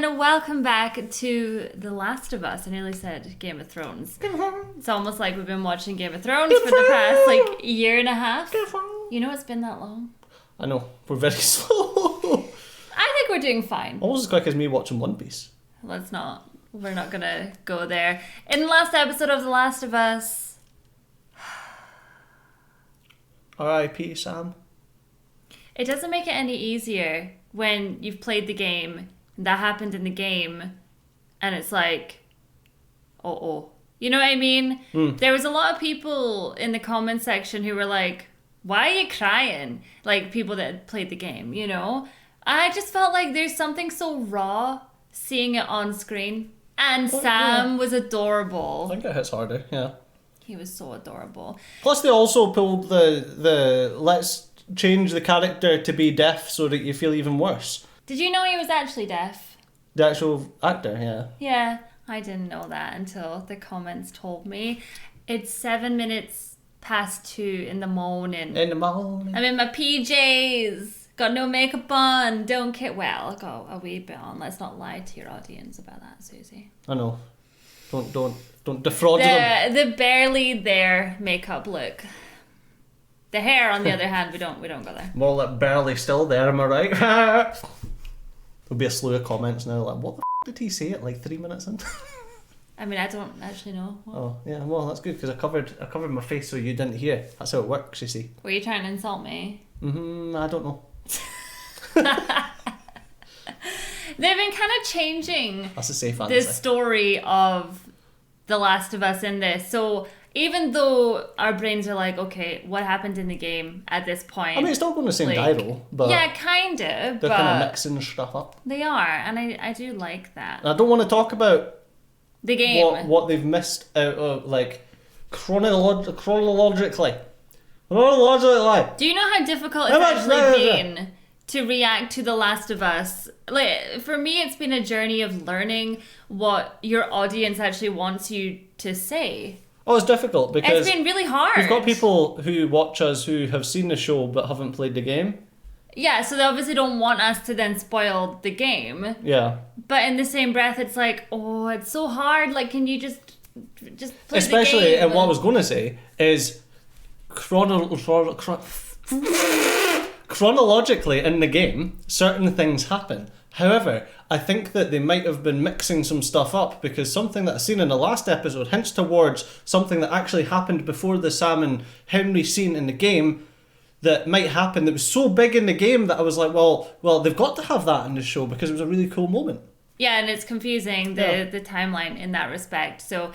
and welcome back to The Last of Us. I nearly said Game of Thrones. It's almost like we've been watching Game of Thrones for the past year and a half. You know it's been that long. I know, we're very slow. I think we're doing fine. Almost as quick as me watching One Piece. We're not gonna go there. In the last episode of The Last of Us, R.I.P. Sam. it doesn't make it any easier when you've played the game and that happened in the game and it's like, oh. You know what I mean? There was a lot of people in the comment section who were like, why are you crying? Like people that had played the game, you know? I just felt like there's something so raw seeing it on screen. And Sam was adorable. I think it hits harder, yeah. He was so adorable. Plus they also pulled the let's change the character to be deaf so that you feel even worse. Did you know he was actually deaf? The actual actor, yeah. Yeah, I didn't know that until the comments told me. It's 7 minutes past 2 in the morning. In the morning. I'm in my PJs. Got no makeup on. Don't care. Well, I got a wee bit on. Let's not lie to your audience about that, Suzy. I know. Don't defraud them. The barely there makeup look. The hair, on the other hand, we don't go there. More like barely still there, am I right? There'll be a slew of comments now like, what the did he say at like 3 minutes in? I mean, I don't actually know. What? Oh, yeah, well, that's good because I covered my face so you didn't hear. That's how it works, you see. Were you trying to insult me? I don't know. They've been kind of changing That's a safe answer. the story of The Last of Us in this. So even though our brains are like, okay, what happened in the game at this point? I mean, it's not going the same gyro, but yeah, kind of. they're kind of mixing stuff up. They are, and I do like that. And I don't want to talk about The game. what they've missed out of, like, chronologically. Chronologically. Do you know how difficult it's actually been to react to The Last of Us? Like, for me, it's been a journey of learning what your audience actually wants you to say. Oh, it's difficult because it's been really hard. we've got people who watch us who have seen the show but haven't played the game. Yeah, so they obviously don't want us to then spoil the game. Yeah. But in the same breath, it's like, oh, it's so hard. Like, can you just play Especially, the game? and what I was going to say is chronologically in the game, certain things happen. However, I think that they might have been mixing some stuff up because something that I seen in the last episode hints towards something that actually happened before the Sam and Henry scene in the game that might happen that was so big in the game that I was like, well, they've got to have that in the show because it was a really cool moment. Yeah, and it's confusing, the timeline in that respect. So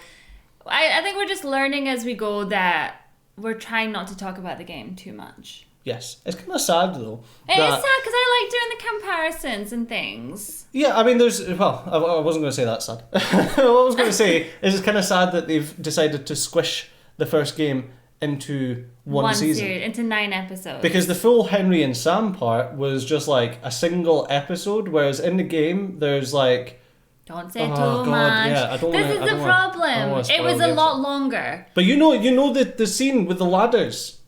I think we're just learning as we go that we're trying not to talk about the game too much. Yes. It's kind of sad, though. It is sad because I like doing the comparisons and things. Yeah, I mean, I wasn't going to say that sad. What I was going to say is it's kind of sad that they've decided to squish the first game into one season. Series, into 9 episodes. Because the full Henry and Sam part was just like a single episode, whereas in the game, there's like... Don't say too much. Yeah, I don't this is the problem. It was a lot longer. But you know the scene with the ladders.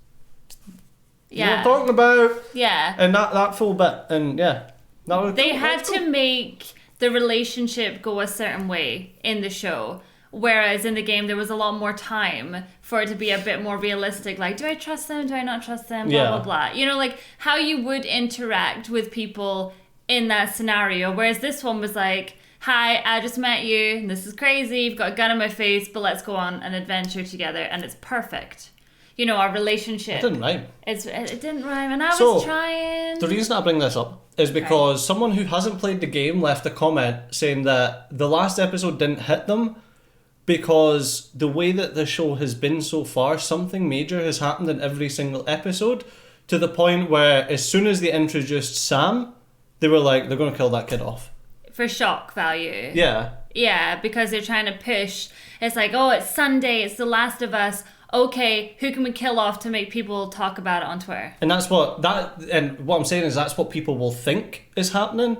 Yeah. You know what I'm talking about? Yeah. And that full bit. And yeah. They had to make the relationship go a certain way in the show. Whereas in the game, there was a lot more time for it to be a bit more realistic. Like, do I trust them? Do I not trust them? Blah, blah, blah. You know, like how you would interact with people in that scenario. Whereas this one was like, hi, I just met you. And this is crazy. You've got a gun in my face, but let's go on an adventure together. And it's perfect. You know, our relationship. It didn't rhyme. It didn't rhyme. And I was trying. The reason I bring this up is because someone who hasn't played the game left a comment saying that the last episode didn't hit them because the way that the show has been so far, something major has happened in every single episode to the point where as soon as they introduced Sam, they were like, they're going to kill that kid off. For shock value. Yeah. Yeah, because they're trying to push. It's like, oh, it's Sunday, it's The Last of Us. Okay, who can we kill off to make people talk about it on Twitter? And what I'm saying is that's what people will think is happening.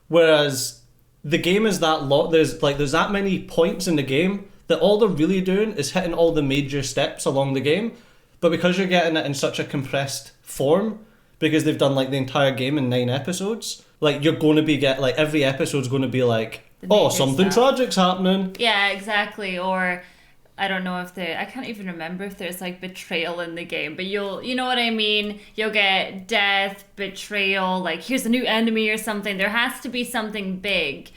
Whereas the game is that there's that many points in the game that all they're really doing is hitting all the major steps along the game. But because you're getting it in such a compressed form, because they've done like the entire game in 9 episodes, like you're going to be like every episode's going to be like, The oh, major something stuff. tragic's happening. Yeah, exactly. Or I don't know if I can't even remember if there's like betrayal in the game, but you know what I mean? You'll get death, betrayal, like here's a new enemy or something. There has to be something big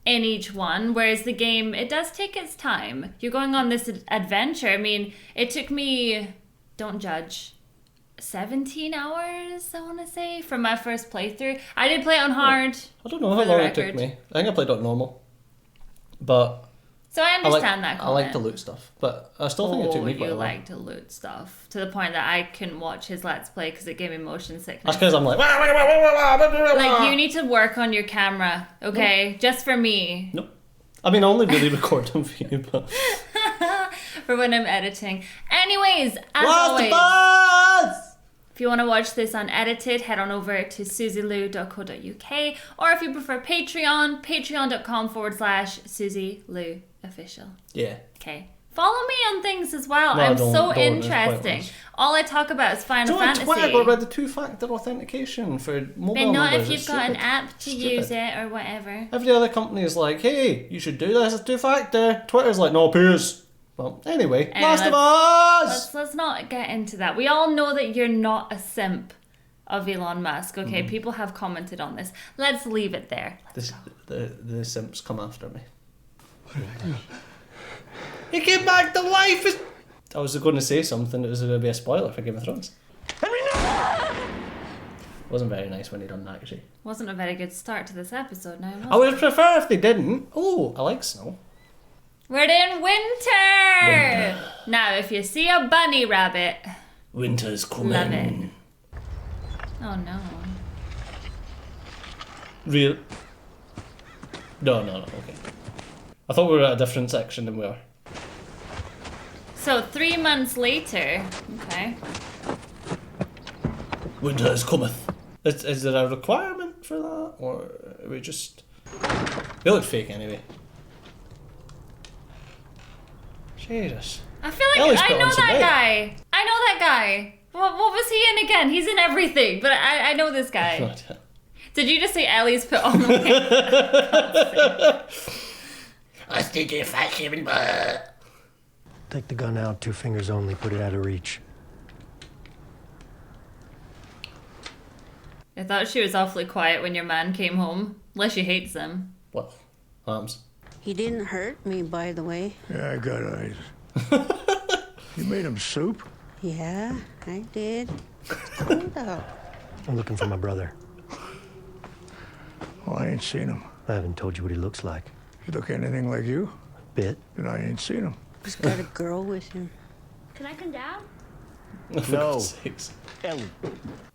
in each one, whereas the game, it does take its time. You're going on this adventure. I mean, it took me, don't judge, 17 hours, I want to say, from my first playthrough. I did play it on hard. I don't know how for the long it took record. me. I think I played on normal. But So I understand that I comment. like to loot stuff, but I still think it took me quite you a while. like to loot stuff to the point that I couldn't watch his Let's Play because it gave me motion sickness. That's because I'm like... Like, you need to work on your camera, okay? Just for me. Nope. I mean, I only really record them for you, but... For when I'm editing. Anyways, as Last always, of Us! if you want to watch this unedited, head on over to susylou.co.uk, or if you prefer Patreon, patreon.com/SuzyLouOfficial. Yeah. Okay. Follow me on things as well. No, I'm don't, so it's interesting. pointless. All I talk about is Final Don't Fantasy. Twitter about the two-factor authentication for mobile But not numbers. if you've It's got an stupid. app to Stupid. use it or whatever. Every other company is like, hey, you should do this as two-factor. Twitter's like, no, peers. Well, anyway, Last of Us! Let's not get into that. We all know that you're not a simp of Elon Musk. Okay, people have commented on this. Let's leave it there. The simps come after me. He came back to life! I was going to say something that was going to be a spoiler for Game of Thrones. Wasn't very nice when he done that, actually. Wasn't a very good start to this episode now, was I would prefer if they didn't. Oh, I like snow. We're in winter! Now, if you see a bunny rabbit, Winter's coming. love it. Oh no. Real? No, okay. I thought we were at a different section than we are. So 3 months later, okay. Winter is cometh. Is there a requirement for that? Or are we just... They look fake anyway. Jesus. I feel like Ellie's I put know on some that weight. guy. I know that guy. What was he in again? He's in everything, but I know this guy. Did you just say Ellie's put on weight? I think if I came butt. Take the gun out, 2 fingers only, put it out of reach. I thought she was awfully quiet when your man came home. Unless she hates him. Well, arms. He didn't hurt me, by the way. Yeah, I got eyes. You made him soup? Yeah, I did. It's cold out. I'm looking for my brother. Well, I ain't seen him. I haven't told you what he looks like. He look anything like you? Bit. Then I ain't seen him. He's got a girl with him. Can I come down? For No. God's sakes. Ellie.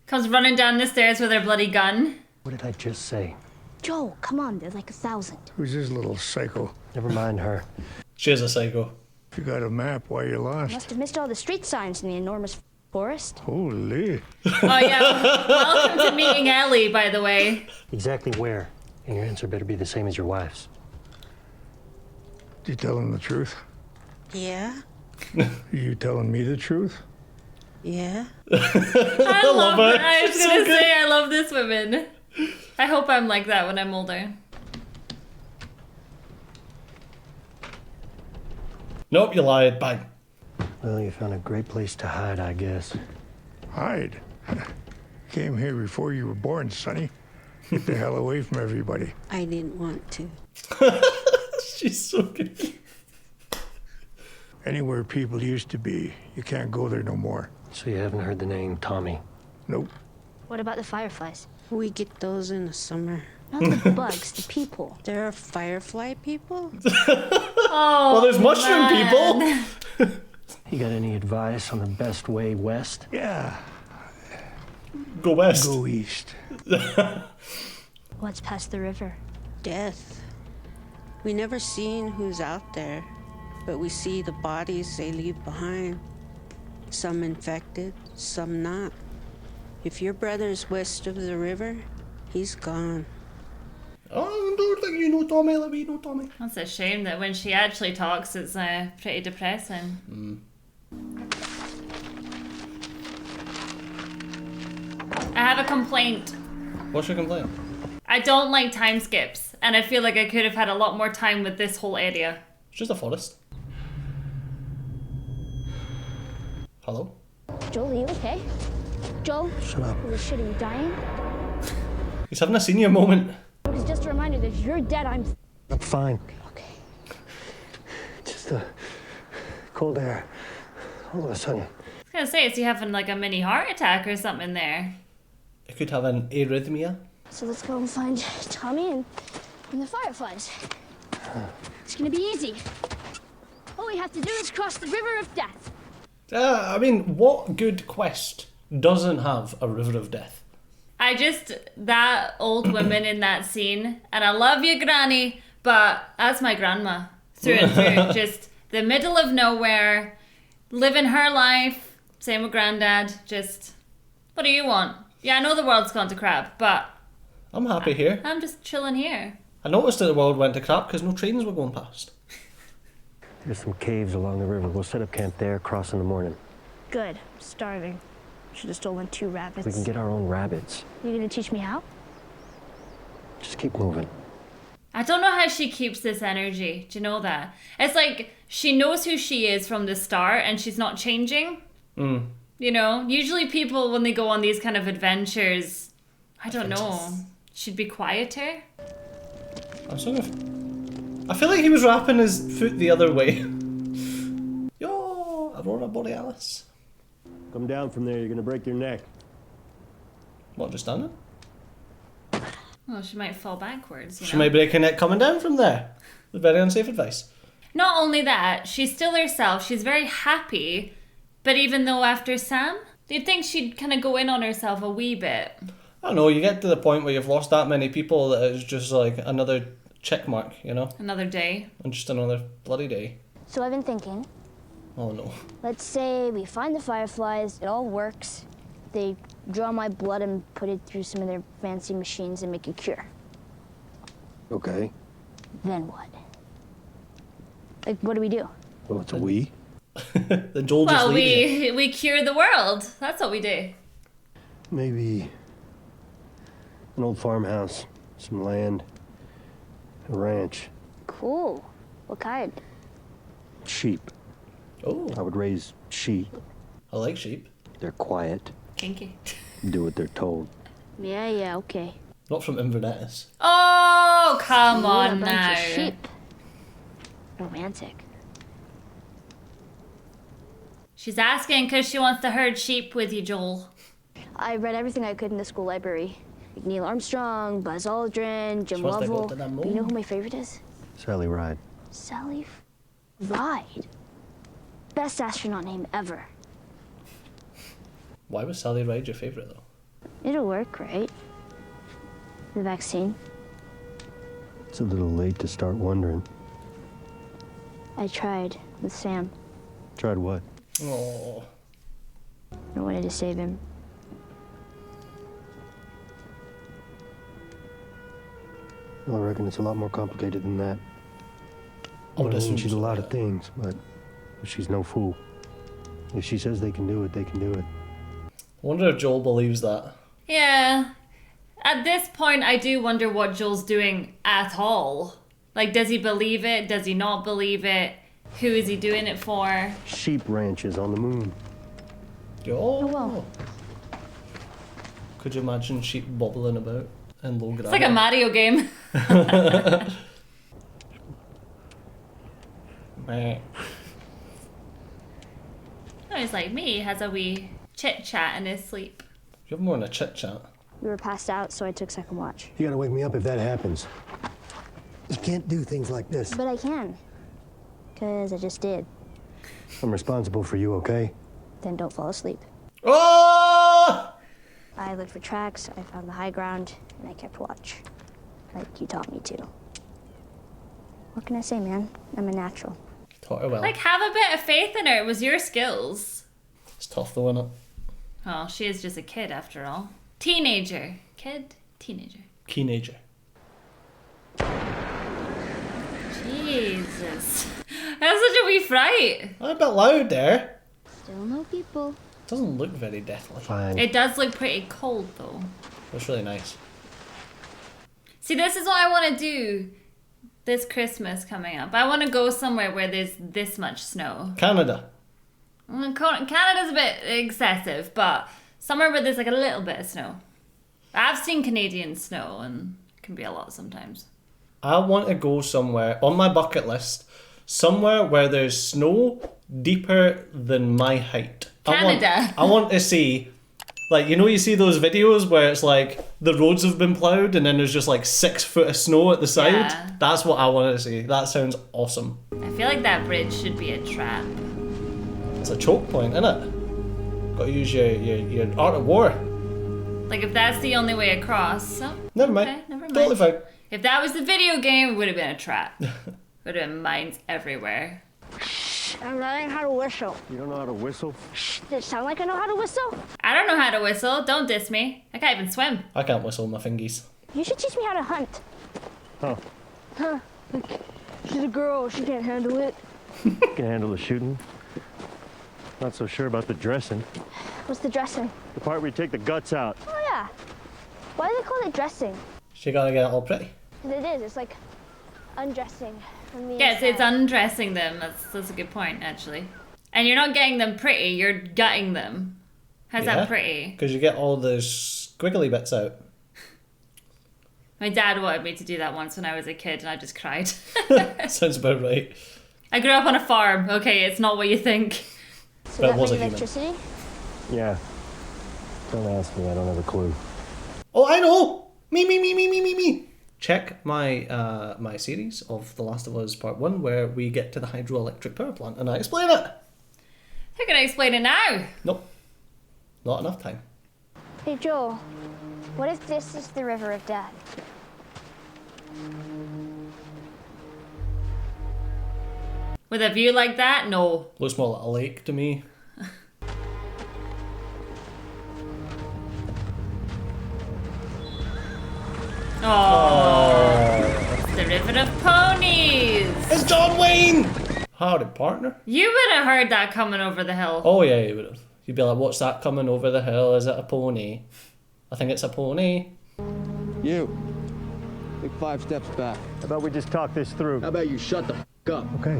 Comes running down the stairs with her bloody gun. What did I just say? Joe, come on, there's like 1,000. Who's this little psycho? Never mind her. She is a psycho. If you got a map, why you lost? Must have missed all the street signs in the enormous forest. Holy. Oh yeah. Welcome to meeting Ellie, by the way. Exactly where? And your answer better be the same as your wife's. You telling the truth? Yeah? You telling me the truth? Yeah? I love her. her. I was She's so gonna good. say I love this woman. I hope I'm like that when I'm older. Nope, you lied. Bang. Well, you found a great place to hide, I guess. Hide. Came here before you were born, Sonny. Get the hell away from everybody. I didn't want to. She's so good. Anywhere people used to be, you can't go there no more. So you haven't heard the name Tommy. Nope. What about the fireflies? We get those in the summer. Not the bugs, the people. There are firefly people? Oh, Well, there's mushroom man. people. You got any advice on the best way west? Yeah, Go west. go east. What's past the river? Death. We never seen who's out there, but we see the bodies they leave behind. Some infected, some not. If your brother's west of the river, he's gone. Oh, don't think you know Tommy like we know Tommy. That's a shame that when she actually talks, it's pretty depressing. I have a complaint. What's your complaint? I don't like time skips, and I feel like I could have had a lot more time with this whole area. It's just a forest. Hello? Joel, are you okay? Joel? Shut up. Holy shit, are you dying? He's having a senior moment. It's just a reminder that if you're dead, I'm... I'm fine. Okay. Just cold air. All of a sudden. I was gonna say, is he having like a mini heart attack or something there? He could have an arrhythmia. So let's go and find Tommy and the fireflies. It's gonna be easy. All we have to do is cross the river of death. I mean, what good quest doesn't have a river of death? That old woman in that scene, and I love you, Granny, but that's my grandma through and through. Just the middle of nowhere, living her life. Same with Granddad. Just, what do you want? Yeah, I know the world's gone to crap, but I'm happy here. I'm just chilling here. I noticed that the world went to crap because no trains were going past. There's some caves along the river. We'll set up camp there, cross in the morning. Good. I'm starving. Should have stolen 2 rabbits. We can get our own rabbits. You gonna teach me how? Just keep moving. I don't know how she keeps this energy. Do you know that? It's like she knows who she is from the start and she's not changing. You know, usually people, when they go on these kind of adventures, I don't know, should be quieter. I feel like he was wrapping his foot the other way. Yo, Aurora Borealis. Come down from there, you're gonna break your neck. What, just done it? Well, she might fall backwards, you She know? might break her neck coming down from there. Very unsafe advice. Not only that, she's still herself. She's very happy. But even though after Sam, you'd think she'd kind of go in on herself a wee bit. I don't know, you get to the point where you've lost that many people that it's just like another check mark, you know? Another day. And just another bloody day. So I've been thinking, Oh no. let's say we find the fireflies, it all works. They draw my blood and put it through some of their fancy machines and make a cure. Okay. Then what? Like, what do we do? Well, it's a we. The Joel just Well, leaves you. we cure the world. That's what we do. Maybe an old farmhouse, some land, a ranch, Cool. What kind? sheep. Oh, I would raise sheep. I like sheep. They're quiet, Kinky. do what they're told. Yeah, okay. Not from Inverness. Oh, come Ooh, on a bunch now. of sheep. Romantic. She's asking because she wants to herd sheep with you, Joel. I read everything I could in the school library. Like Neil Armstrong, Buzz Aldrin, Jim She wants to go Lovell. to the But you know moon. who my favorite is? Sally Ride. Sally Ride. Best astronaut name ever. Why was Sally Ride your favourite though? It'll work, right? The vaccine. It's a little late to start wondering. I tried with Sam. Tried what? Oh, I wanted to save him. Well, I reckon it's a lot more complicated than that. Oh, Well, this she's one's a lot of like things, but she's no fool. If she says they can do it, they can do it. I wonder if Joel believes that. Yeah. At this point, I do wonder what Joel's doing at all. Like, does he believe it? Does he not believe it? Who is he doing it for? Sheep ranches on the moon. Oh, well. Could you imagine sheep bobbling about in low gravity? It's like a Mario game. Meh. Oh, he's like me, has a wee chit chat in his sleep. You have more than a chit chat. We were passed out, so I took second watch. You gotta wake me up if that happens. You can't do things like this. But I can. Because I just did. I'm responsible for you, okay? Then don't fall asleep. Oh! I looked for tracks, I found the high ground, and I kept watch. Like you taught me to. What can I say, man? I'm a natural. Taught her well. Like, have a bit of faith in her. It was your skills. It's tough though, isn't it? Well, she is just a kid after all. Teenager. Kid? Teenager. Teenager. Jesus. That's such a wee fright. A bit loud there. Still no people. Doesn't look very deathly. Fine. It does look pretty cold, though. It's really nice. See, this is what I want to do this Christmas coming up. I want to go somewhere where there's this much snow. Canada. Canada's a bit excessive, but somewhere where there's like a little bit of snow. I've seen Canadian snow and it can be a lot sometimes. I want to go somewhere on my bucket list, somewhere where there's snow deeper than my height. Canada. I want to see, like, you know, you see those videos where it's like the roads have been ploughed and then there's just like 6 foot of snow at the side. Yeah. That's what I want to see. That sounds awesome. I feel like that bridge should be a trap. It's a choke point, isn't it? Got to use your art of war. Like if that's the only way across. Oh, Never mind. okay, never mind. Totally fine. If that was the video game, it would have been a trap. Would have been mines everywhere. I'm learning how to whistle. You don't know how to whistle? Does it sound like I know how to whistle? I don't know how to whistle. Don't diss me. I can't even swim. I can't whistle my fingies. You should teach me how to hunt. Huh. Huh. Like, she's a girl. She can't handle it. Can handle the shooting. Not so sure about the dressing. What's the dressing? The part where you take the guts out. Oh, yeah. Why do they call it dressing? She gotta get it all pretty. 'Cause it is. It's like undressing from the Yes, it's inside. undressing them. That's a good point, actually. And you're not getting them pretty, you're gutting them. How's Yeah. that pretty? Because you get all the squiggly bits out. My dad wanted me to do that once when I was a kid and I just cried. Sounds about right. I grew up on a farm. Okay, it's not what you think. So But it that was made a human. electricity? Yeah. Don't ask me, I don't have a clue. Oh, I know! Me. Check my my series of The Last of Us Part 1 where we get to the hydroelectric power plant and I explain it. How can I explain it now? Nope. Not enough time. Hey, Joel. What if this is the river of death? With a view like that? No. Looks more like a lake to me. Oh, it's the river of ponies. It's John Wayne! Howdy, partner. You would have heard that coming over the hill. Oh yeah, you would have. You'd be like, what's that coming over the hill? Is it a pony? I think it's a pony. You. Take 5 steps back. How about we just talk this through? How about you shut the f up? Okay,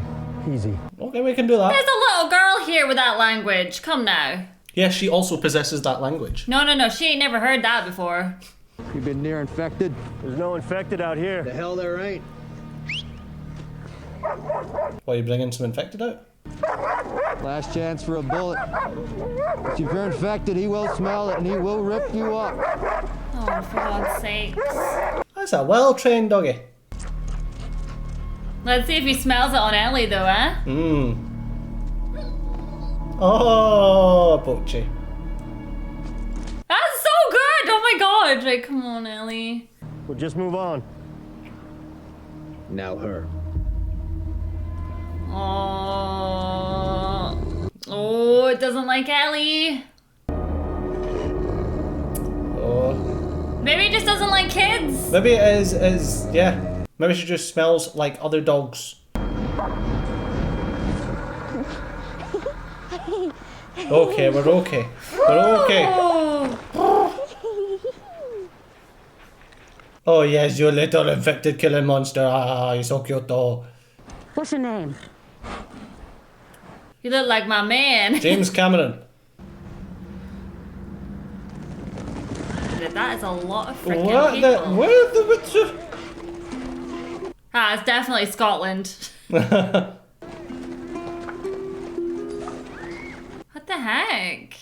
easy. Okay, we can do that. There's a little girl here with that language. Come now. Yes, she also possesses that language. No. She ain't never heard that before. You been near infected? There's no infected out here. The hell there ain't. Why are you bringing some infected out? Last chance for a bullet. If you're infected, he will smell it and he will rip you up. Oh, for God's sakes. That's a well-trained doggy. Let's see if he smells it on Ellie, though, eh? Oh, Poachy. That's so good! Oh my God! Like, come on, Ellie. We'll just move on. Now her. Oh, it doesn't like Ellie. Oh. Maybe it just doesn't like kids. Maybe it is, yeah. Maybe she just smells like other dogs. Okay, we're okay. We're okay. Oh yes, you little infected killing monster. Ah, you're so cute though. What's your name? You look like my man. James Cameron. That is a lot of freaking What people. the? Where the? Ah, it's definitely Scotland. What the heck?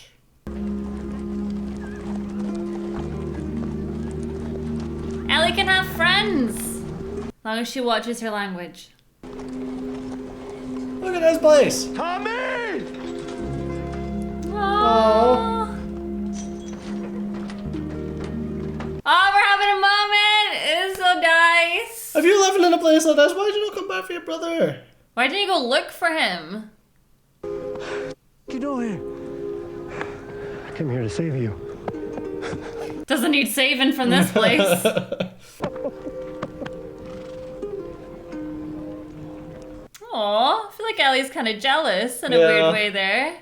Ellie can have friends. As long as she watches her language. Look at this place. Tommy! Oh. Oh, we're having a moment. It's so nice. If you're living in a place like this, why did you not come back for your brother? Why didn't you go look for him? Get over here. I came here to save you. Doesn't need saving from this place. Aw, I feel like Ellie's kind of jealous in a weird way there.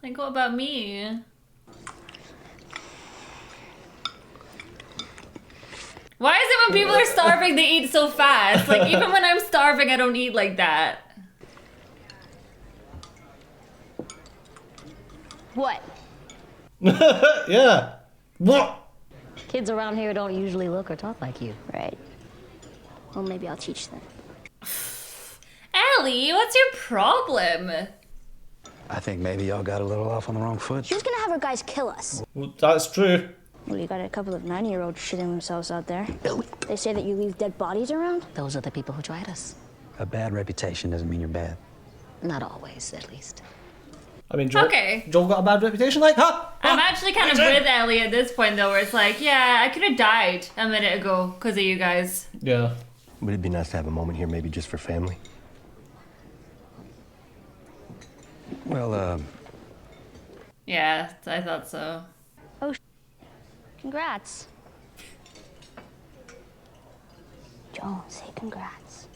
Like, what about me? Why is it when people are starving, they eat so fast? Like, even when I'm starving, I don't eat like that. What? Yeah. What? Kids around here don't usually look or talk like you. Right. Well, maybe I'll teach them. Ellie, what's your problem? I think maybe y'all got a little off on the wrong foot. She was gonna have her guys kill us. Well, that's true. Well, you got a couple of 9-year-olds shitting themselves out there. They say that you leave dead bodies around? Those are the people who tried us. A bad reputation doesn't mean you're bad. Not always, at least. I mean, Joel, Okay. Joel got a bad reputation like that. I'm actually kind of with Ellie at this point, though, where it's like, yeah, I could have died a minute ago because of you guys. Yeah. Would it be nice to have a moment here, maybe just for family? Well, Yeah, I thought so. Congrats. Joel, say congrats.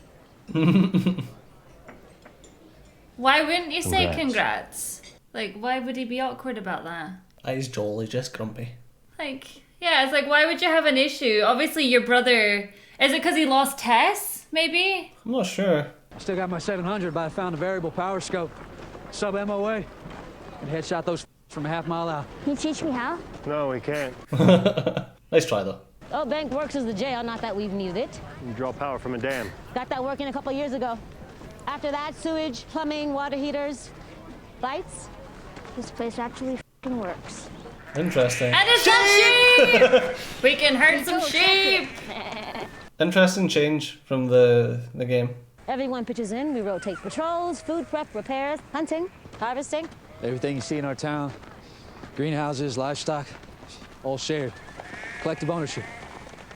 Why wouldn't you say Congrats. congrats? Like, why would he be awkward about that? He's Joel, he's just grumpy. Like, yeah, it's like, why would you have an issue? Obviously, your brother... Is it because he lost Tess, maybe? I'm not sure. Still got my 700, but I found a variable power scope. Sub MOA. And headshot those from a half-mile out. Can you teach me how? No, we can't. Nice try, though. Oh, bank works as the jail, not that we've needed it. You draw power from a dam. Got that working a couple years ago. After that, sewage, plumbing, water heaters, lights. This place actually f***ing works. Interesting. And it's some sheep! We can herd some sheep! Interesting change from the game. Everyone pitches in. We rotate patrols, food prep, repairs, hunting, harvesting. Everything you see in our town, greenhouses, livestock, all shared. Collective ownership.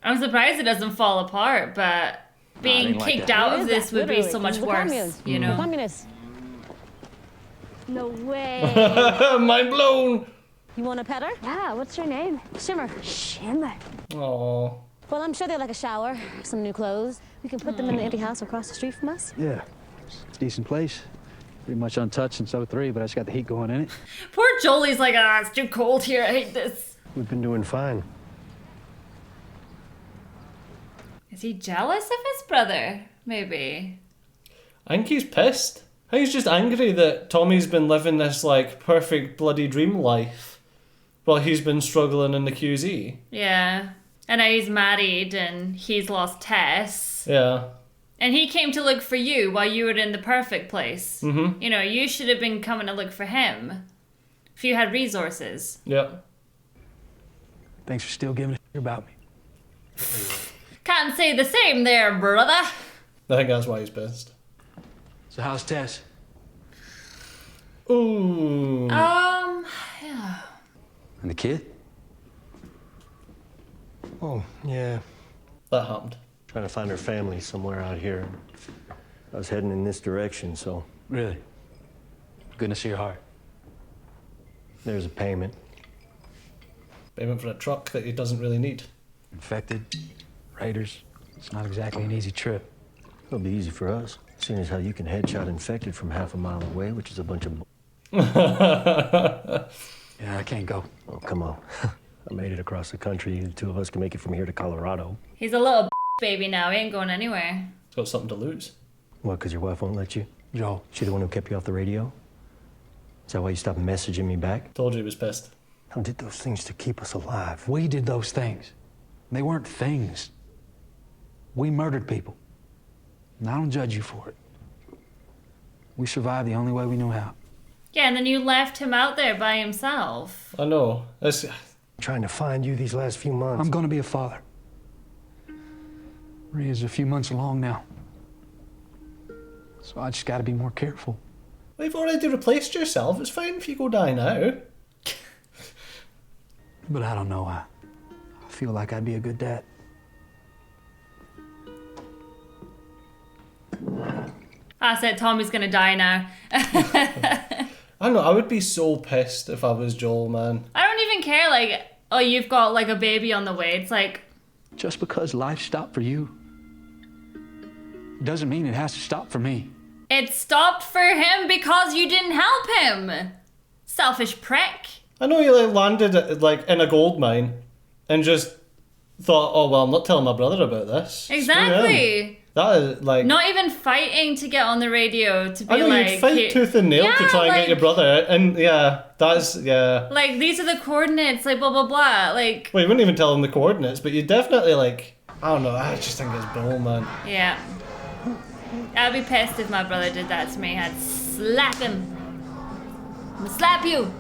I'm surprised it doesn't fall apart, but being ain't like kicked that. out It of is this that, would be literally. so much This is the worse, communes. you The know? communists. No way. Mind blown! You want a pet her? Yeah, what's her name? Shimmer. Shimmer. Aww. Well, I'm sure they like a shower, some new clothes. We can put them in the empty house across the street from us. Yeah, it's a decent place. Pretty much untouched since '03, but I just got the heat going in it. Poor Jolie's like, ah, it's too cold here, I hate this. We've been doing fine. Is he jealous of his brother? Maybe. I think he's pissed. I think he's just angry that Tommy's been living this, like, perfect bloody dream life while he's been struggling in the QZ. Yeah. And now he's married and he's lost Tess. Yeah. And he came to look for you while you were in the perfect place. Mm-hmm. You know, you should have been coming to look for him if you had resources. Yep. Thanks for still giving a shit about me. Can't say the same there, brother. I think that's why he's pissed. So how's Tess? Ooh. Yeah. and the kid? Oh, yeah. That happened. Trying to find her family somewhere out here. I was heading in this direction, so Really? Goodness of your heart. there's a payment. Payment for a truck that he doesn't really need. Infected, raiders. It's not exactly an easy trip. It'll be easy for us, seeing as how you can headshot infected from half a mile away, which is a bunch of Yeah, I can't go. Oh, come on. I made it across the country. The two of us can make it from here to Colorado. He's a little baby now. He ain't going anywhere. He's got something to lose. What, because your wife won't let you? Joel, She the one who kept you off the radio? Is that why you stopped messaging me back? Told you he was pissed. I did those things to keep us alive. we did those things. They weren't things. We murdered people. And I don't judge you for it. We survived the only way we knew how. Yeah, and then you left him out there by himself. I know. It's, Trying to find you these last few months. I'm gonna be a father. Maria's a few months along now. So I just gotta be more careful. We've already replaced yourself. It's fine if you go die now. But I don't know. I feel like I'd be a good dad. I said Tommy's gonna die now. I don't know. I would be so pissed if I was Joel, man. I don't even care, like, oh, you've got like a baby on the way. It's like, Just because life stopped for you doesn't mean it has to stop for me. it stopped for him because you didn't help him. Selfish prick. I know you like landed like in a gold mine and just thought, oh, well, I'm not telling my brother about this. Exactly. That is, like... Not even fighting to get on the radio to be I know, like... you'd fight tooth and nail to try and get your brother, and Like, these are the coordinates, like, blah, blah, blah, like... Well, you wouldn't even tell him the coordinates, but you definitely, like... I don't know, I just think it's bull, man. Yeah. I'd be pissed if my brother did that to me. I'd slap him. I'm gonna slap you!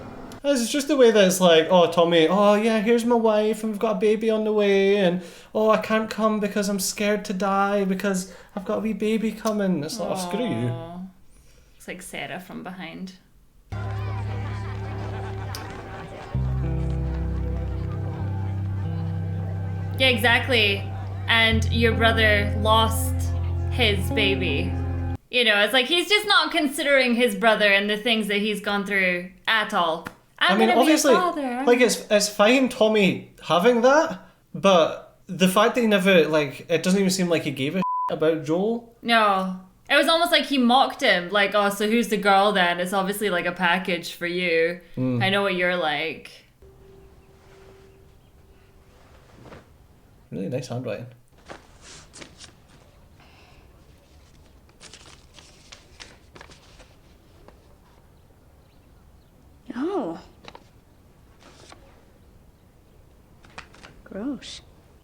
It's just the way that it's like, oh, Tommy, oh, yeah, here's my wife, and we've got a baby on the way, and, oh, I can't come because I'm scared to die because I've got a wee baby coming. It's like, oh, screw you. It's like Sarah from behind. Yeah, exactly. And your brother lost his baby. You know, it's like he's just not considering his brother and the things that he's gone through at all. I mean, obviously, father. like, it's fine Tommy having that, but the fact that he never, like, it doesn't even seem like he gave a shit about Joel. No. It was almost like he mocked him. Like, oh, so who's the girl then? It's obviously like a package for you. I know what you're like. Really nice handwriting. Oh. Gross.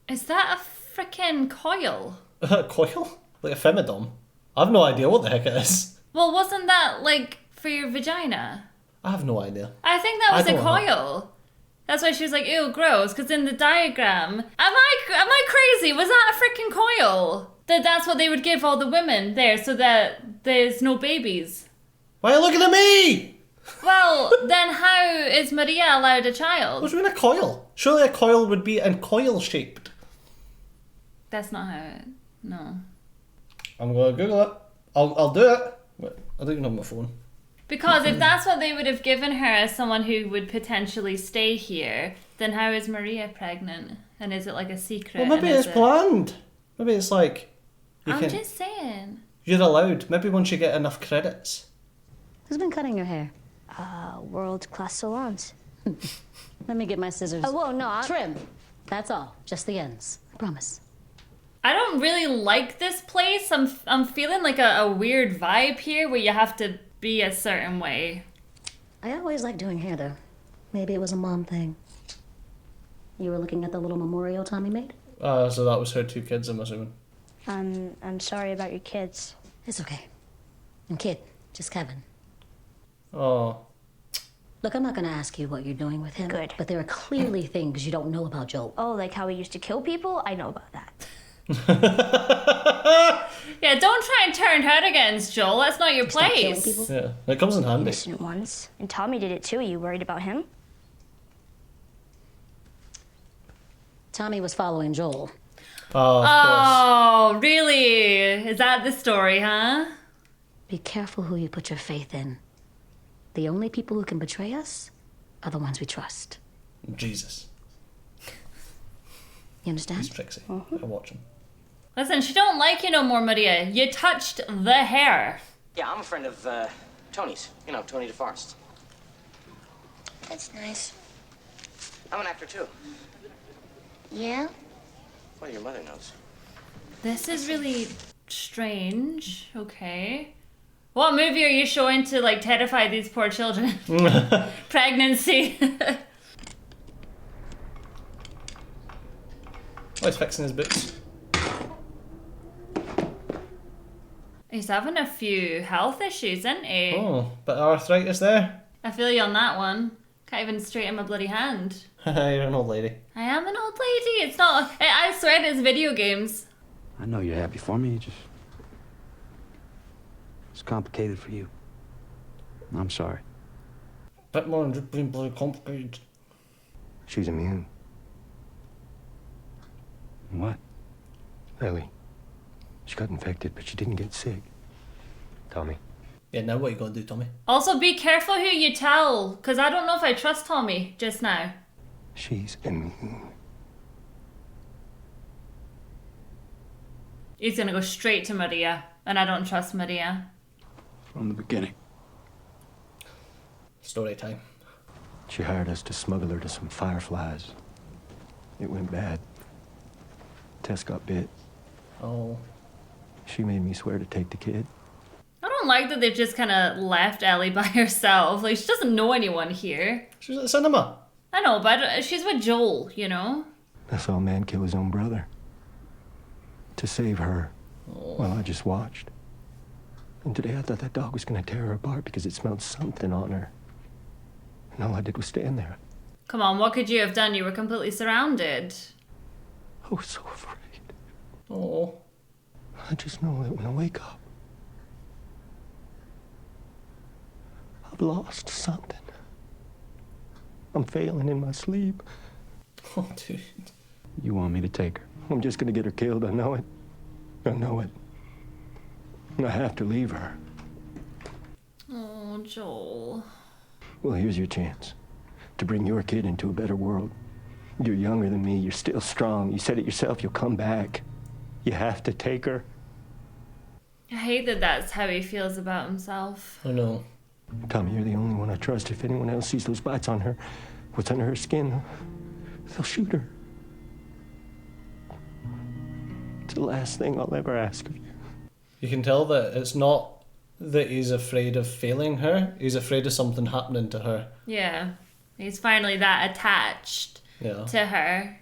Is that a freaking coil? A coil? Like a femidom? I have no idea what the heck it is. Well, wasn't that like for your vagina? I have no idea. I think that was I a don't know. coil. That's why she was like, ew, gross. Because in the diagram, am I crazy? Was that a freaking coil? That's what they would give all the women there so that there's no babies. Why are you looking at me? Well, then how is Maria allowed a child? What's with a coil? Surely a coil would be in coil shaped. That's not how it... No. I'm gonna Google it. I'll do it. But I don't even have my phone. Because if that's what they would have given her as someone who would potentially stay here, then how is Maria pregnant? And is it like a secret? Well, maybe and it's planned. Maybe it's like... I'm just saying. You're allowed. Maybe once you get enough credits. Who's been cutting your hair? World-class salons. Let me get my scissors. Oh, whoa, no, Trim. That's all. Just the ends. I promise. I don't really like this place. I'm feeling like a weird vibe here where you have to be a certain way. I always liked doing hair, though. Maybe it was a mom thing. You were looking at the little memorial Tommy made? So that was her 2 kids, I'm assuming. I'm sorry about your kids. It's okay. And kid, just Kevin. Oh. Look, I'm not gonna ask you what you're doing with him. Good. But there are clearly things you don't know about Joel. Oh, like how he used to kill people? I know about that. Yeah, don't try and turn her against Joel. That's not your place. Yeah, it comes in handy. Innocent ones. And Tommy did it too. Are you worried about him? Tommy was following Joel. Oh, of course. Oh, really? Is that the story, huh? Be careful who you put your faith in. The only people who can betray us are the ones we trust. Jesus. You understand? He's tricksy. I watch him. Listen, she don't like you no more, Maria. You touched the hair. Yeah, I'm a friend of Tony's. You know, Tony DeForest. That's nice. I'm an actor, too. Yeah? Well, your mother knows. This is really strange. Okay. What movie are you showing to, like, terrify these poor children? Pregnancy. Oh, he's fixing his boots. He's having a few health issues, isn't he? Oh, bit of arthritis there. I feel you on that one. Can't even straighten my bloody hand. You're an old lady. I am an old lady. It's not... I swear it's video games. I know you're happy for me. It's complicated for you. I'm sorry. Bit more than just being bloody complicated. She's immune. What? Ellie. She got infected, but she didn't get sick. Tommy. Yeah, now what you gonna do, Tommy? Also, be careful who you tell, because I don't know if I trust Tommy just now. She's immune. He's gonna go straight to Maria, and I don't trust Maria. From the beginning. Story time. She hired us to smuggle her to some fireflies. It went bad. Tess got bit. Oh. She made me swear to take the kid. I don't like that they've just kind of left Ellie by herself. Like, she doesn't know anyone here. She's at the cinema. I know, but she's with Joel, you know? I saw a man kill his own brother. To save her. Well, I just watched. And today I thought that dog was going to tear her apart because it smelled something on her. And all I did was stand there. Come on, what could you have done? You were completely surrounded. I was so afraid. Oh. I just know that when I wake up, I've lost something. I'm failing in my sleep. Oh, dude. You want me to take her? I'm just gonna get her killed, I know it. I know it. And I have to leave her. Oh, Joel. Well, here's your chance to bring your kid into a better world. You're younger than me, you're still strong. You said it yourself, you'll come back. You have to take her. I hate that that's how he feels about himself. I know. Tommy, you're the only one I trust. If anyone else sees those bites on her, what's under her skin, they'll shoot her. It's the last thing I'll ever ask of you. You can tell that it's not that he's afraid of failing her. He's afraid of something happening to her. Yeah. He's finally that attached to her.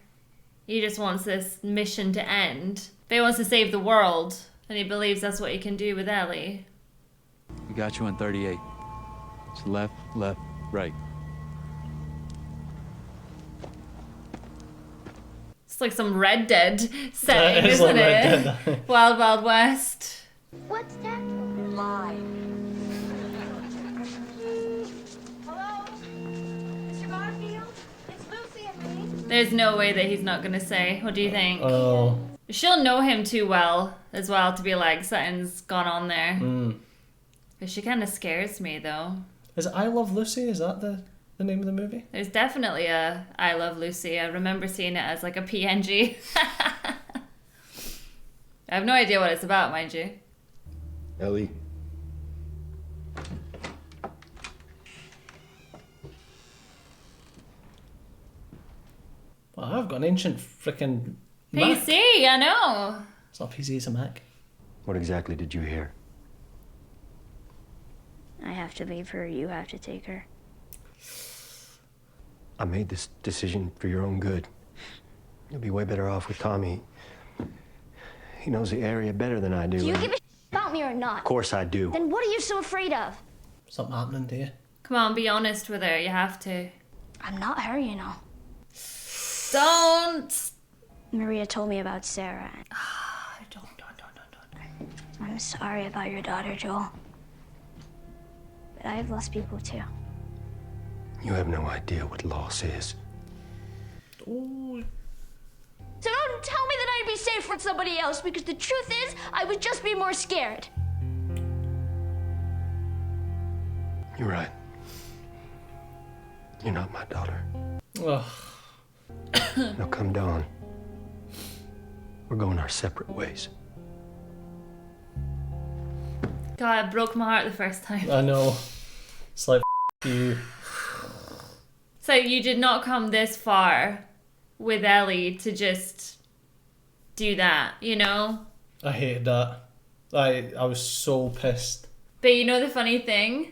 He just wants this mission to end. But he wants to save the world. And he believes that's what he can do with Ellie. We got you on 38. It's left, right. It's like some Red Dead setting, It's isn't like it? Red Dead. Wild Wild West. What's that? Lie. Hello? Mr. Garfield? It's Lucy and me. There's no way that he's not going to say. What do you think? Oh. She'll know him too well as well to be like, something's gone on there. But she kind of scares me, though. Is it I Love Lucy? Is that the name of the movie? There's definitely a I Love Lucy. I remember seeing it as like a PNG. I have no idea what it's about, mind you. Ellie. Well, I've got an ancient freaking PC, I know. It's not PC, it's a Mac. What exactly did you hear? I have to leave her. You have to take her. I made this decision for your own good. You'll be way better off with Tommy. He knows the area better than I do. Do you give a about me or not? Of course I do. Then what are you so afraid of? Something happening to you. Come on, be honest with her. You have to. I'm not her, you know. Don't. Maria told me about Sarah. Don't. I'm sorry about your daughter, Joel. But I have lost people too. You have no idea what loss is. Oh. So don't tell me that I'd be safe with somebody else, because the truth is, I would just be more scared. You're right. You're not my daughter. Ugh. Now come dawn. We're going our separate ways. God, it broke my heart the first time. I know. It's like, you. So you did not come this far with Ellie to just do that, you know? I hated that. I was so pissed. But you know the funny thing?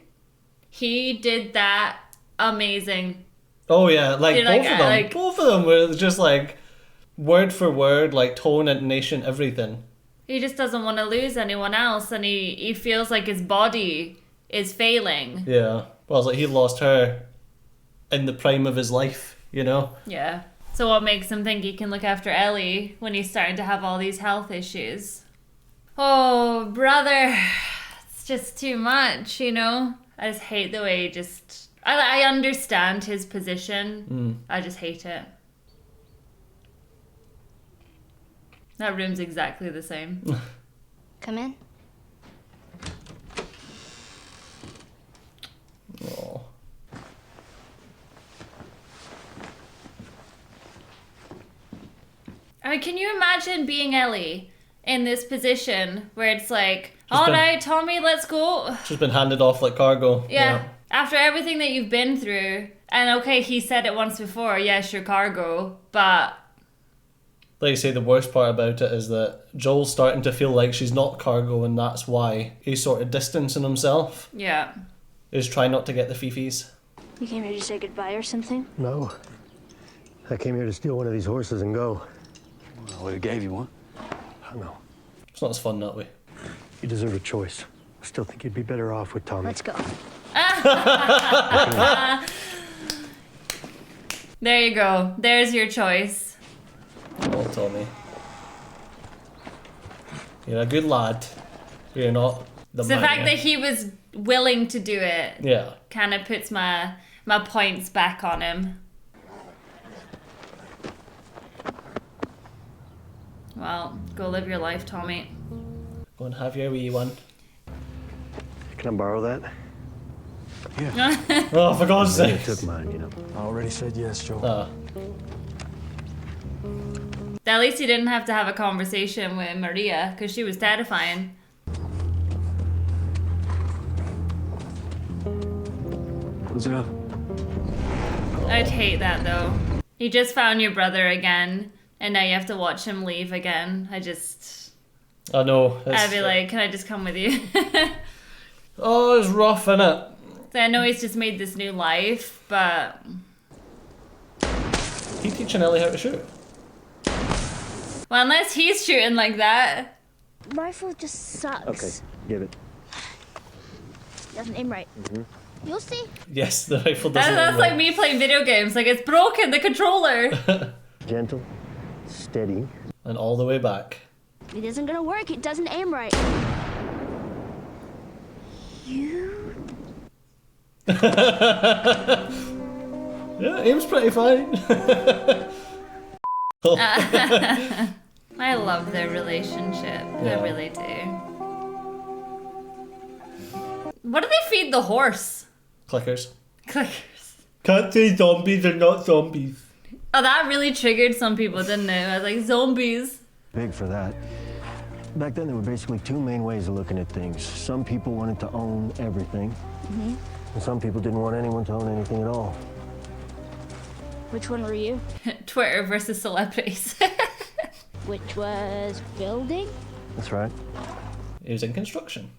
He did that amazing. Oh yeah, like You're both like, of them. like- Both of them were just like word for word, like tone, intonation, everything. He just doesn't want to lose anyone else, and he feels like his body is failing. Yeah. Well, it's like he lost her in the prime of his life, you know? Yeah. So what makes him think he can look after Ellie when he's starting to have all these health issues? Oh, brother. It's just too much, you know? I just hate the way he just... I understand his position. I just hate it. That room's exactly the same. Come in. Oh. I mean, can you imagine being Ellie in this position where it's like, all right, Tommy, let's go. She's been handed off like cargo. Yeah. After everything that you've been through, and okay, he said it once before, yes, you're cargo, but Like you say, the worst part about it is that Joel's starting to feel like she's not cargo, and that's why he's sort of distancing himself. Yeah. He's trying not to get the fifis. You came here to say goodbye or something? No. I came here to steal one of these horses and go. Well, I would have gave you one. I know. It's not as fun that way. You deserve a choice. I still think you'd be better off with Tommy. Let's go. There you go. There's your choice. Oh, Tommy. You're a good lad. You're not the So the fact that he was willing to do it, yeah, kind of puts my points back on him. Well, go live your life, Tommy. Go and have your wee one. Can I borrow that? Yeah. Oh, for God's You sake. took mine, you know. I already said yes, Joel. At least he didn't have to have a conversation with Maria, because she was terrifying. What's up? I'd hate that, though. You just found your brother again, and now you have to watch him leave again. I know. I'd be like, can I just come with you? Oh, it's rough, innit? So I know he's just made this new life, but... He teaching Ellie how to shoot? Well, unless he's shooting like that. Rifle just sucks. Okay, give it. Doesn't aim right. You'll see. Yes, the rifle doesn't. That's like me playing video games. Like, it's broken, the controller. Gentle, steady. And all the way back. It isn't gonna work. It doesn't aim right. You... Yeah, aim's pretty fine. I love their relationship. Yeah. I really do. What do they feed the horse? Clickers. Clickers. Can't say zombies, they're not zombies. Oh, that really triggered some people, didn't it? I was like, zombies. Big for that. Back then, there were basically two main ways of looking at things. Some people wanted to own everything, and some people didn't want anyone to own anything at all. Which one were you? Twitter versus celebrities. Which was building? That's right. It was in construction.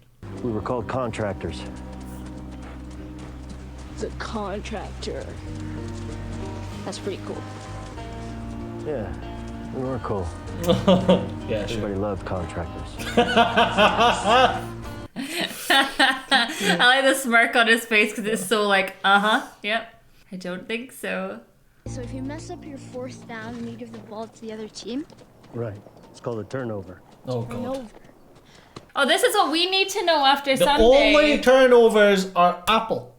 We were called contractors. The contractor. That's pretty cool. Yeah, we were cool. Yeah, Everybody loved contractors. I like the smirk on his face because it's so like, yep. I don't think so. So if you mess up your fourth down and you give the ball to the other team, Right. It's called a turnover. Oh, turn God. over. Oh, this is what we need to know after The Sunday. only turnovers are Apple.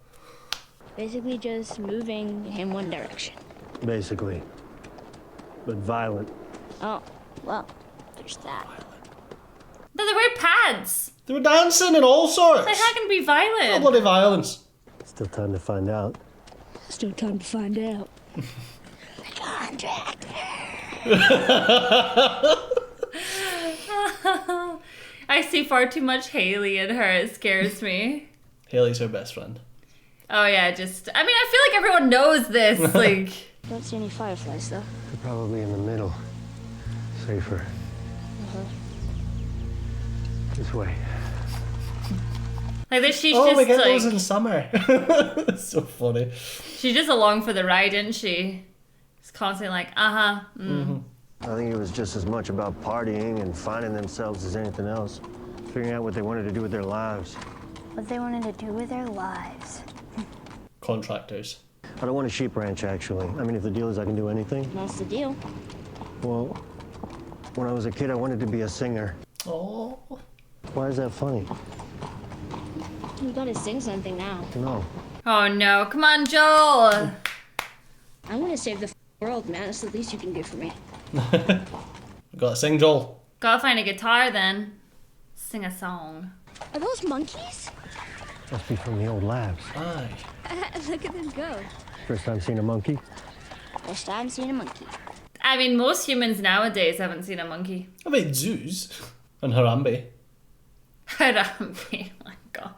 Basically just moving in one direction. Basically. But violent. Oh, well, there's that. No, they wear pads. They were dancing and all sorts. Like, how can it be violent? No bloody violence. Still time to find out. Still time to find out. The contractor. I see far too much Haley in her. It scares me. Haley's her best friend. Oh yeah, I feel like everyone knows this. Like, Don't see any fireflies though. They're probably in the middle. Safer. This way. like this, she's Oh, we just get like those in summer. It's so funny. she's just along for the ride, isn't she? It's constantly like, I think it was just as much about partying and finding themselves as anything else. Figuring out what they wanted to do with their lives. What they wanted to do with their lives. Contractors. I don't want a sheep ranch, actually. I mean, if the deal is I can do anything. That's the deal. Well, when I was a kid, I wanted to be a singer. Oh. Why is that funny? We gotta sing something now. No. Oh no, come on, Joel. I want to save the world, man. That's the least you can do for me. Gotta sing, Joel. Gotta find a guitar then. Sing a song. Are those monkeys? Must be from the old labs. Aye. Look at them go. First time seeing a monkey? First time seeing a monkey. I mean, most humans nowadays haven't seen a monkey. I mean, zoos. And Harambe. Harambe, my God.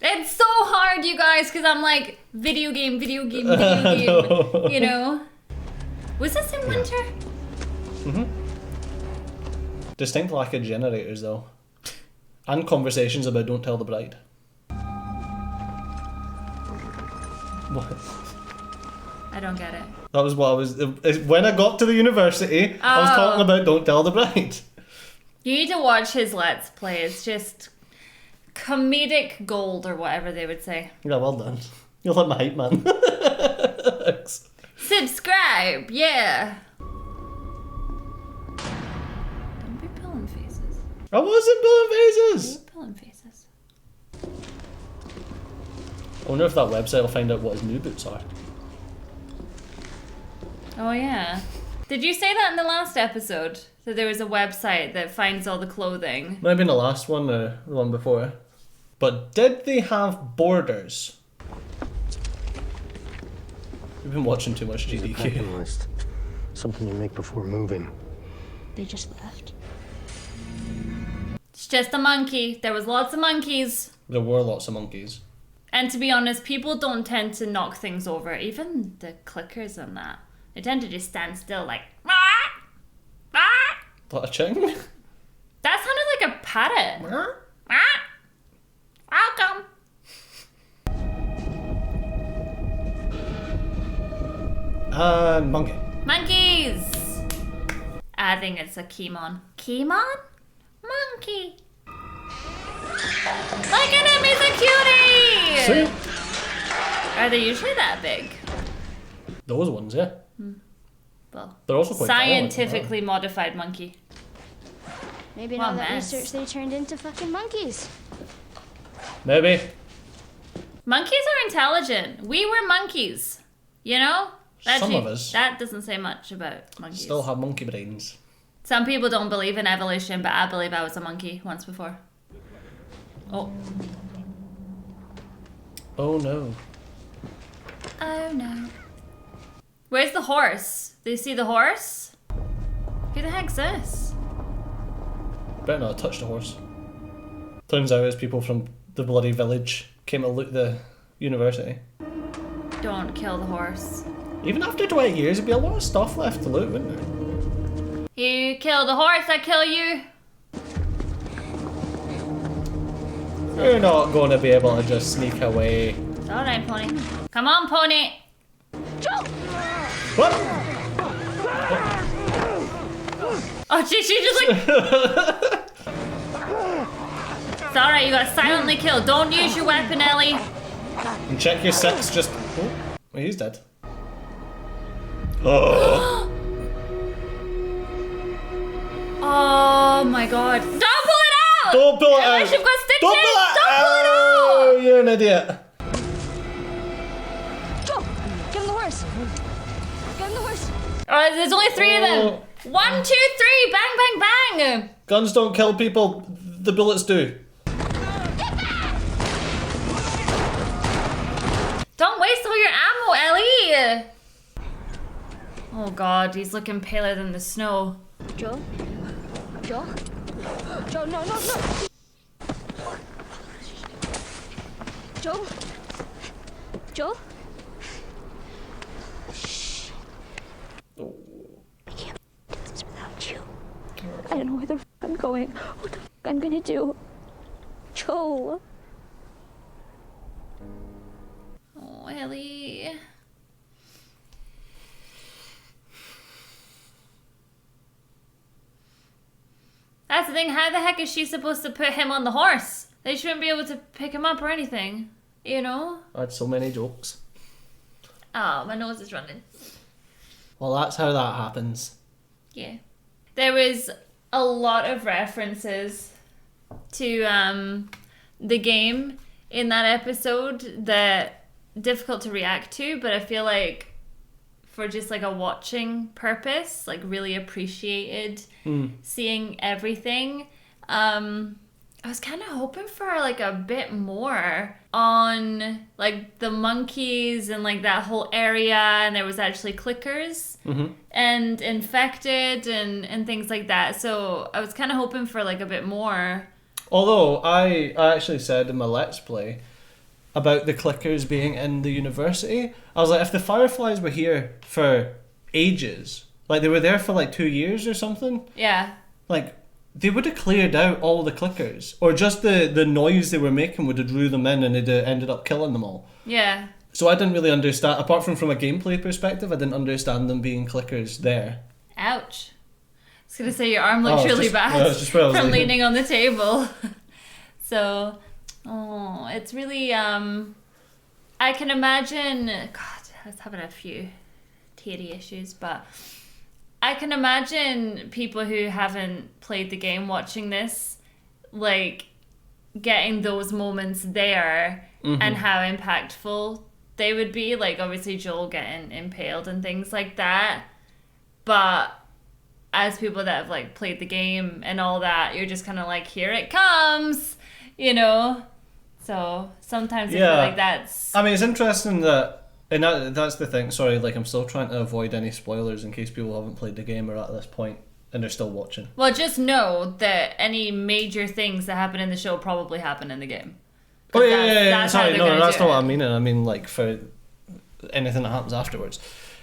It's so hard hard, you guys, because I'm like, video game. You know? Was this in winter? Mm-hmm. Distinct lack of generators, though. And conversations about don't tell the bride. What? I don't get it. That was what I was... When I got to the university, I was talking about don't tell the bride. You need to watch his Let's Play. It's just comedic gold, or whatever they would say. Yeah, well done. You're like my hype man. Thanks. Subscribe, yeah. Don't be pulling faces. I wasn't pulling faces. You're pulling faces. I wonder if that website will find out what his new boots are. Oh yeah. Did you say that in the last episode? That there was a website that finds all the clothing? Might have been the last one or the one before. But did they have borders? We've been watching too much GDQ. Packing list. Something you make before moving. They just left. It's just a monkey. There was lots of monkeys. There were lots of monkeys. And to be honest, people don't tend to knock things over. Even the clickers and that. They tend to just stand still like... What, a ching? That sounded like a parrot. Welcome. Monkey. Monkeys. I think it's a Keemon. Keemon? Monkey. Look at him, he's a cutie! See? Are they usually that big? Those ones, yeah. Well, They're also quite scientifically modified monkey. Maybe in What all a that mess. research they turned into fucking monkeys. Maybe. Monkeys are intelligent. We were monkeys. You know? Some of us. That doesn't say much about monkeys. Still have monkey brains. Some people don't believe in evolution, but I believe I was a monkey once before. Oh. Oh no. Oh no. Where's the horse? Do you see the horse? Who the heck's this? Better not touch the horse. Turns out it's people from the bloody village came to loot the university. Don't kill the horse. Even after 20 years, there'd be a lot of stuff left to loot, wouldn't there? You kill the horse, I kill you. You're not going to be able to just sneak away. It's alright, Pony. Come on, Pony. What? Oh, she just like... It's alright, you got silently killed. Don't use your weapon, Ellie. And check your six, just... Oh, he's dead. Oh. Oh my god. Don't pull it out! Don't pull it out! Unless you've got stitches! Don't pull it Don't pull it out! out! You're an idiot. Joe, get on the horse. Get on the horse. Oh, there's only 3 of them. 1, 2, 3. Bang, bang, bang. Guns don't kill people, the bullets do. Don't waste all your ammo, Ellie. Oh god, he's looking paler than the snow. Joe? Joe? Joe, no. Joe? Joe? Shh. I can't do this without you. I don't know where the f I'm going. What the f I'm gonna do. Joe. Oh, Ellie. That's the thing, how the heck is she supposed to put him on the horse? They shouldn't be able to pick him up or anything, you know? I had so many jokes. Oh, my nose is running. Well, that's how that happens. Yeah. There was a lot of references to the game in that episode that difficult to react to, but I feel like for just like a watching purpose, like really appreciated seeing everything. I was kind of hoping for like a bit more on like the monkeys and like that whole area, and there was actually clickers and infected and things like that. So I was kind of hoping for like a bit more. Although I actually said in my Let's Play, about the clickers being in the university. I was like, if the Fireflies were here for ages, like they were there for like 2 years or something, Yeah. like they would have cleared out all the clickers, or just the noise they were making would have drew them in and they'd have ended up killing them all. Yeah. So I didn't really understand, apart from a gameplay perspective, I didn't understand them being clickers there. Ouch. I was going to say your arm looks really bad from leaning on the table. So, it's really, I can imagine, God, I was having a few teary issues, but I can imagine people who haven't played the game watching this, like, getting those moments there and how impactful they would be. Like, obviously Joel getting impaled and things like that. But as people that have, like, played the game and all that, you're just kind of like, here it comes, you know? So sometimes I feel like that's... I mean, it's interesting that, and that's the thing, sorry, like I'm still trying to avoid any spoilers in case people haven't played the game or at this point and they're still watching. Well, just know that any major things that happen in the show probably happen in the game. Oh, yeah. Sorry, no, that's not what I mean. mean. I mean, like, for anything that happens afterwards.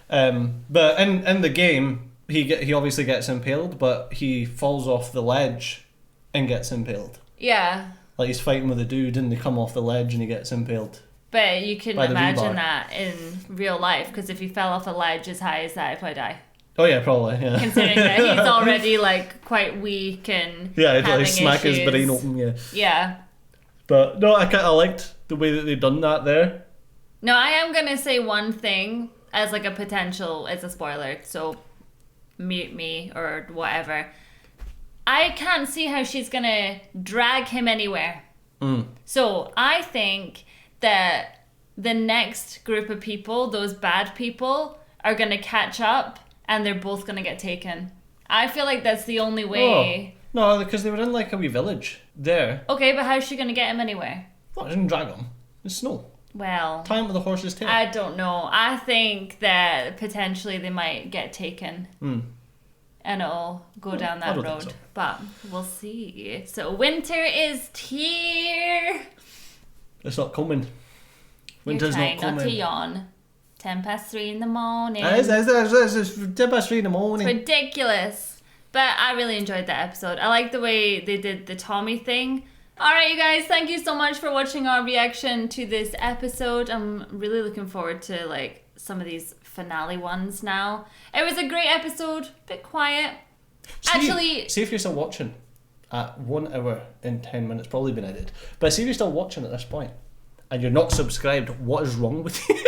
But in the game, he obviously gets impaled, but he falls off the ledge and gets impaled. Yeah. Like, he's fighting with a dude and they come off the ledge and he gets impaled. But you can by the imagine rebar. that in real life, because if he fell off a ledge as high as that, he'd probably die. Oh yeah, probably, yeah. Considering that he's already, like, quite weak and yeah, he'd having like smack his issues. brain open, yeah. Yeah. But no, I liked the way that they done that there. No, I am going to say one thing as, like, a potential, it's a spoiler, so mute me or whatever. I can't see how she's going to drag him anywhere. So I think that the next group of people, those bad people, are going to catch up and they're both going to get taken. I feel like that's the only way. Oh. No, because they were in like a wee village there. Okay, but how's she going to get him anywhere? Well, I didn't drag him. It's snow. Well, tie him with a horse's tail. I don't know. I think that potentially they might get taken. And it'll go down that road. So. But we'll see. So winter is here. It's not coming. Winter's You're not trying coming. not to yawn. 10:03 in the morning. It's 10:03 in the morning. It's ridiculous. But I really enjoyed that episode. I like the way they did the Tommy thing. Alright, you guys, thank you so much for watching our reaction to this episode. I'm really looking forward to, like, some of these finale ones now. It was a great episode, bit quiet. See if you're still watching at 1 hour and 10 minutes, probably been edited. But see if you're still watching at this point and you're not subscribed, what is wrong with you?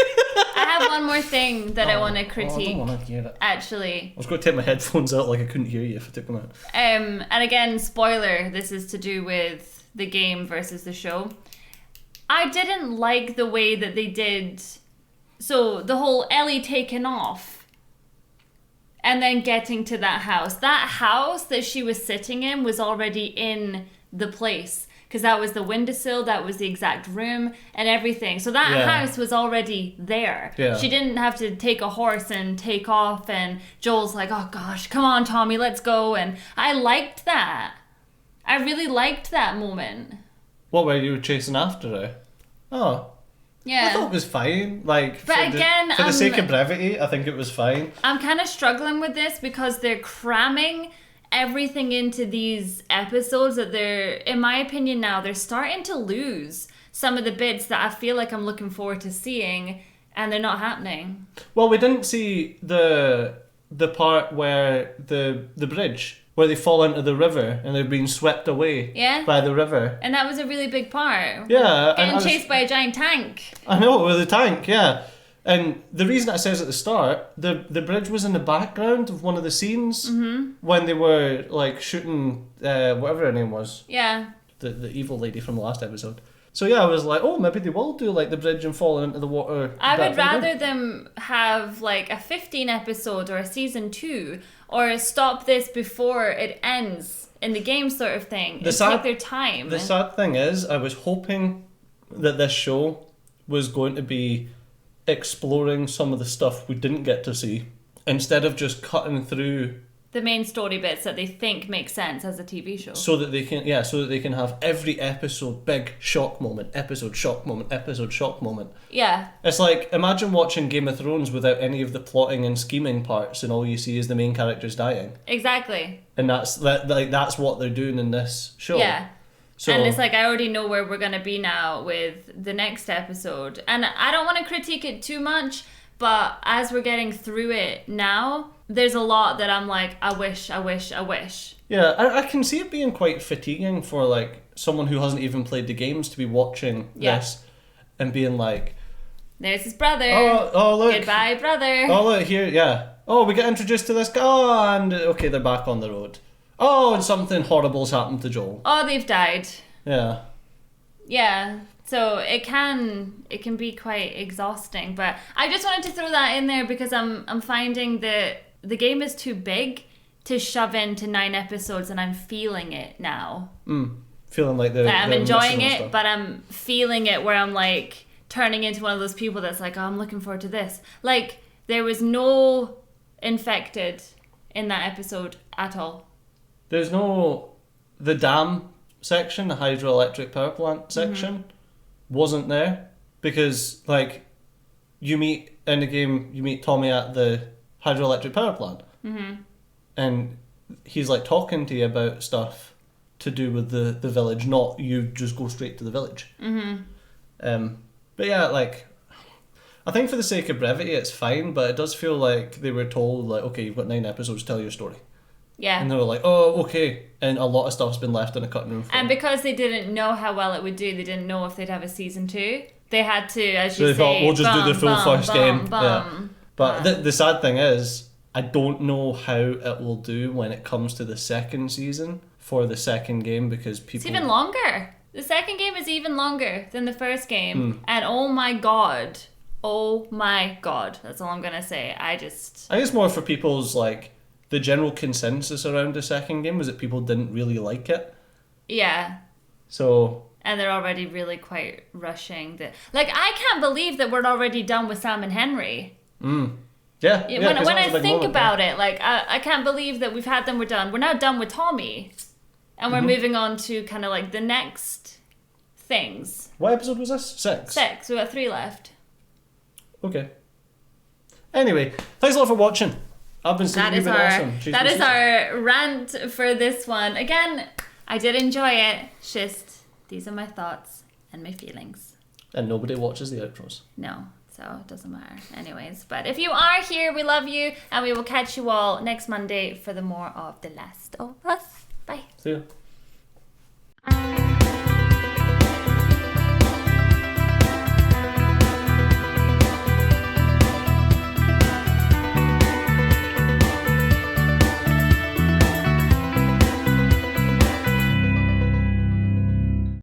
I have one more thing that I want to critique. I don't want to hear it. Actually. I was going to take my headphones out like I couldn't hear you if I took them out. And again, spoiler, this is to do with the game versus the show. I didn't like the way that they did... So, the whole Ellie taking off and then getting to that house. That house that she was sitting in was already in the place. Because that was the windowsill, that was the exact room and everything. So that house was already there. Yeah. She didn't have to take a horse and take off. And Joel's like, oh gosh, come on, Tommy, let's go. And I liked that. I really liked that moment. What, where you were chasing after her? Oh. Yeah. I thought it was fine. Like, but for the sake of brevity, I think it was fine. I'm kind of struggling with this because they're cramming everything into these episodes that they're, in my opinion now, they're starting to lose some of the bits that I feel like I'm looking forward to seeing, and they're not happening. Well, we didn't see the part where the bridge, where they fall into the river and they're being swept away by the river. And that was a really big part. Yeah. Getting chased by a giant tank. I know, with the tank, yeah. And the reason it says at the start, the bridge was in the background of one of the scenes when they were like shooting whatever her name was. Yeah. The evil lady from the last episode. So yeah, I was like, oh, maybe they will do like the bridge and falling into the water. I would rather them have like a 15 episode or a season 2 or stop this before it ends in the game sort of thing. Take their time. The sad thing is, I was hoping that this show was going to be exploring some of the stuff we didn't get to see instead of just cutting through the main story bits that they think make sense as a TV show. So that they can have every episode big shock moment, episode shock moment, episode shock moment. Yeah. It's like, imagine watching Game of Thrones without any of the plotting and scheming parts, and all you see is the main characters dying. Exactly. And that's what they're doing in this show. Yeah. So, and it's like, I already know where we're going to be now with the next episode. And I don't want to critique it too much, but as we're getting through it now, there's a lot that I'm like, I wish. Yeah, I can see it being quite fatiguing for like someone who hasn't even played the games to be watching this and being like, there's his brother. Oh, look. Goodbye, brother. Oh, look, here, yeah. Oh, we get introduced to this guy, and okay, they're back on the road. Oh, and something horrible's happened to Joel. Oh, they've died. Yeah. Yeah. So it can be quite exhausting, but I just wanted to throw that in there because I'm finding that the game is too big to shove into 9 episodes, and I'm feeling it now. Feeling like I'm enjoying it, but I'm feeling it where I'm like turning into one of those people that's like, oh, I'm looking forward to this. Like, there was no infected in that episode at all. There's no... The dam section, the hydroelectric power plant section, wasn't there. Because, like, in the game, you meet Tommy at the hydroelectric power plant. And he's, like, talking to you about stuff to do with the village, not you just go straight to the village. But yeah, like... I think for the sake of brevity, it's fine, but it does feel like they were told, like, okay, you've got 9 episodes, tell your story. Yeah. And they were like, oh, okay. And a lot of stuff's been left in a cutting room floor. And because they didn't know how well it would do, they didn't know if they'd have a season 2. They had to, as So you they say, thought, we'll just do the full first game. Yeah. But the sad thing is, I don't know how it will do when it comes to the second season for the second game, because people... It's even longer. The second game is even longer than the first game. And oh my god, that's all I'm going to say. I think it's more for people's, like... The general consensus around the second game was that people didn't really like it. Yeah. So... And they're already really quite rushing the... Like, I can't believe that we're already done with Sam and Henry. Yeah. When I think about it, like, I can't believe that we've had them, we're done. We're now done with Tommy. And we're moving on to kind of like the next things. What episode was this? 6? 6. We've got 3 left. Okay. Anyway, thanks a lot for watching. I've been seeing you, been awesome. That is our rant for this one. Again, I did enjoy it. Just, these are my thoughts and my feelings. And nobody watches the outros. No, so it doesn't matter. Anyways, but if you are here, we love you, and we will catch you all next Monday for the more of The Last of Us. Bye. See you.